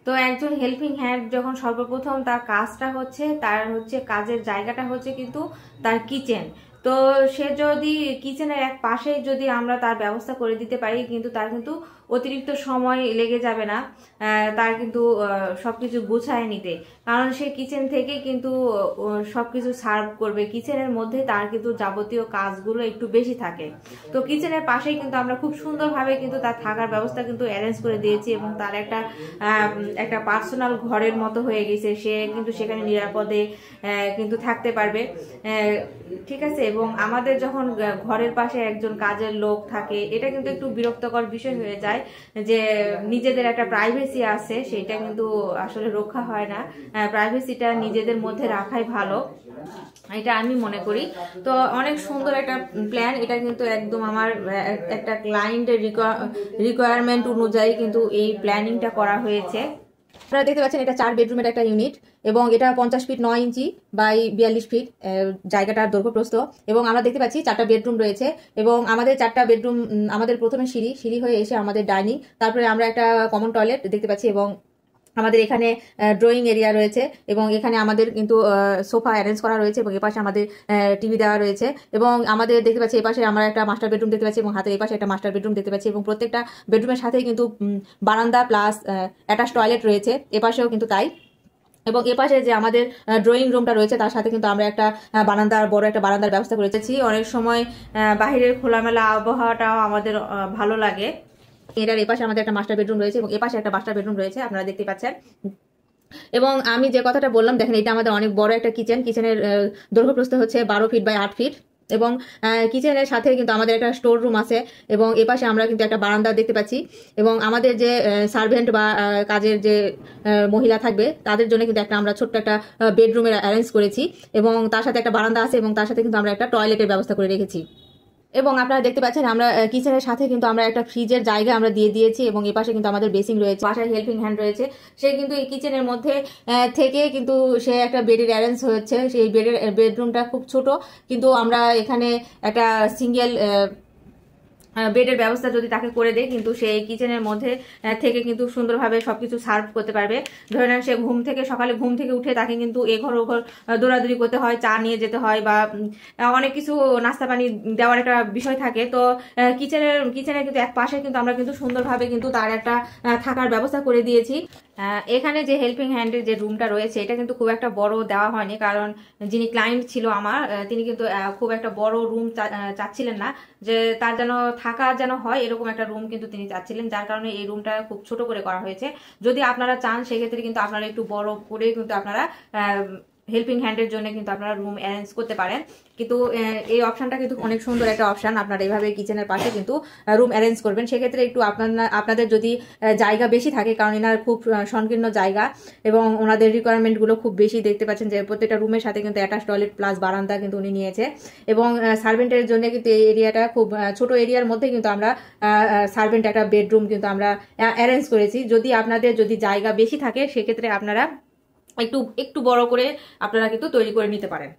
তো একজন helping hand যখন সর্বপ্রথম তার কাজটা হচ্ছে, তার হচ্ছে কাজের জায়গাটা হচ্ছে কিন্তু তার কিচেন। তো সে যদি কিচেনের এক পাশেই যদি আমরা তার ব্যবস্থা করে দিতে পারি, কিন্তু তার কিন্তু অতিরিক্ত সময় লেগে যাবে না তার কিন্তু সবকিছু গুছায় নিতে। কারণ সে কিচেন থেকে কিন্তু সবকিছু সার্ভ করবে, কিচেনের মধ্যে তার কিন্তু যাবতীয় কাজগুলো একটু বেশি থাকে। তো কিচেনের পাশেই কিন্তু আমরা খুব সুন্দরভাবে কিন্তু তার থাকার ব্যবস্থা কিন্তু অ্যারেঞ্জ করে দিয়েছি, এবং তার একটা পার্সোনাল ঘরের মতো হয়ে গেছে। সে কিন্তু সেখানে নিরাপদে কিন্তু থাকতে পারবে, ঠিক আছে। এবং আমাদের যখন ঘরের পাশে একজন কাজের লোক থাকে, এটা কিন্তু একটু বিরক্তকর বিষয় হয়ে যায় যে নিজেদের একটা প্রাইভেসি আছে, সেটা কিন্তু আসলে রক্ষা হয় না। প্রাইভেসিটা নিজেদের মধ্যে রাখাই ভালো, এটা আমি মনে করি। তো অনেক সুন্দর একটা প্ল্যান, এটা কিন্তু একদম আমার একটা ক্লায়েন্টের রিকোয়ারমেন্ট অনুযায়ী কিন্তু এই প্ল্যানিংটা করা হয়েছে। আপনারা দেখতে পাচ্ছেন এটা 4 বেডরুমের একটা ইউনিট, এবং এটা 50 ফিট 9 ইঞ্চি বাই 42 ফিট জায়গাটার দৈর্ঘ্য প্রস্থ। এবং আমরা দেখতে পাচ্ছি 4টা বেডরুম রয়েছে, এবং আমাদের 4টা বেডরুম, আমাদের প্রথমে সিঁড়ি হয়ে এসে আমাদের ডাইনিং, তারপরে আমরা একটা কমন টয়লেট দেখতে পাচ্ছি, এবং আমাদের এখানে ড্রয়িং এরিয়া রয়েছে, এবং এখানে আমাদের কিন্তু সোফা অ্যারেঞ্জ করা রয়েছে, এবং এপাশে আমাদের টিভি দেওয়া রয়েছে। এবং আমাদের দেখতে পাচ্ছি এপাশে আমরা একটা মাস্টার বেডরুম দেখতে পাচ্ছি, এবং হাতের এপাশে একটা মাস্টার বেডরুম দেখতে পাচ্ছি, এবং প্রত্যেকটা বেডরুমের সাথেই কিন্তু বারান্দা প্লাস অ্যাটাচ টয়লেট রয়েছে, এপাশেও কিন্তু তাই। এবং এপাশে যে আমাদের ড্রয়িং রুমটা রয়েছে তার সাথে কিন্তু আমরা একটা বড় একটা বারান্দার ব্যবস্থা করেছি। অনেক সময় বাহিরের খোলামেলা আবহাওয়াটাও আমাদের ভালো লাগে। এটার এপাশে আমাদের একটা মাস্টার বেডরুম রয়েছে, এবং এপাশে একটা মাস্টার বেডরুম রয়েছে, আপনারা দেখতে পাচ্ছেন। এবং আমি যে কথাটা বললাম, দেখেন এটা আমাদের অনেক বড় একটা কিচেন। কিচেনের দৈর্ঘ্য প্রস্থ হচ্ছে 12 ফিট বাই 8 ফিট, এবং কিচেনের সাথে কিন্তু আমাদের একটা স্টোর রুম আছে, এবং এপাশে আমরা কিন্তু একটা বারান্দা দেখতে পাচ্ছি। এবং আমাদের যে সার্ভেন্ট বা কাজের যে মহিলা থাকবে তাদের জন্য কিন্তু আমরা ছোট্ট একটা বেডরুমের অ্যারেঞ্জ করেছি, এবং তার সাথে একটা বারান্দা আছে, এবং তার সাথে কিন্তু আমরা একটা টয়লেটের ব্যবস্থা করে রেখেছি। এবং আপনারা দেখতে পাচ্ছেন আমরা কিচেনের সাথে কিন্তু আমরা একটা ফ্রিজের জায়গা আমরা দিয়ে দিয়েছি, এবং এপাশে কিন্তু আমাদের বেসিং রয়েছে, বাসায় হেল্পিং হ্যান্ড রয়েছে। সে কিন্তু এই কিচেনের মধ্যে থেকে কিন্তু সে একটা বেডের অ্যারেঞ্জ হচ্ছে। সেই বেডরুমটা খুব ছোট, কিন্তু আমরা এখানে একটা সিঙ্গেল বেডের ব্যবস্থা যদি তাকে করে দেয়, কিন্তু সে কিচেনের মধ্যে থেকে কিন্তু সুন্দরভাবে সবকিছু সার্ভ করতে পারবে। ধরে নেন সে সকালে ঘুম থেকে উঠে তাকে কিন্তু এ ঘর ও ঘর দৌড়াদৌড়ি করতে হয়, চা নিয়ে যেতে হয়, বা অনেক কিছু নাস্তা পানি দেওয়ার একটা বিষয় থাকে। তো কিচেনের কিন্তু এক পাশে কিন্তু আমরা কিন্তু সুন্দরভাবে কিন্তু তার একটা থাকার ব্যবস্থা করে দিয়েছি। এখানে যে হেল্পিং হ্যান্ডের যে রুমটা রয়েছে এটা কিন্তু খুব একটা বড় দেওয়া হয়নি, কারণ যিনি ক্লায়েন্ট ছিল আমার, তিনি কিন্তু খুব একটা বড় রুম চাচ্ছিলেন না, যে তার থাকা যেন হয় এরকম একটা রুম কিন্তু তিনি চাচ্ছিলেন, যার কারণে এই রুমটা খুব ছোট করে করা হয়েছে। যদি আপনারা চান সেক্ষেত্রে কিন্তু আপনারা একটু বড় করে কিন্তু আপনারা হেল্পিং হ্যান্ডের জন্য কিন্তু আপনারা রুম অ্যারেঞ্জ করতে পারেন। কিন্তু এই অপশনটা কিন্তু অনেক সুন্দর একটা অপশন, আপনারা এইভাবে কিচেনের পাশে কিন্তু রুম অ্যারেঞ্জ করবেন। সেক্ষেত্রে একটু আপনাদের যদি জায়গা বেশি থাকে, কারণ এনার খুব সংকীর্ণ জায়গা, এবং ওনাদের রিকোয়ারমেন্টগুলো খুব বেশি, দেখতে পাচ্ছেন যে প্রত্যেকটা রুমের সাথে কিন্তু অ্যাটাচ টয়লেট প্লাস বারান্দা কিন্তু উনি নিয়েছে। এবং সার্ভেন্টের জন্য কিন্তু এই এরিয়াটা খুব ছোট এরিয়ার মধ্যে কিন্তু আমরা সার্ভেন্ট একটা বেডরুম কিন্তু আমরা অ্যারেঞ্জ করেছি। আপনাদের যদি জায়গা বেশি থাকে সেক্ষেত্রে আপনারা একটু বড় করে আপনারা কিন্তু তৈরি করে নিতে পারেন।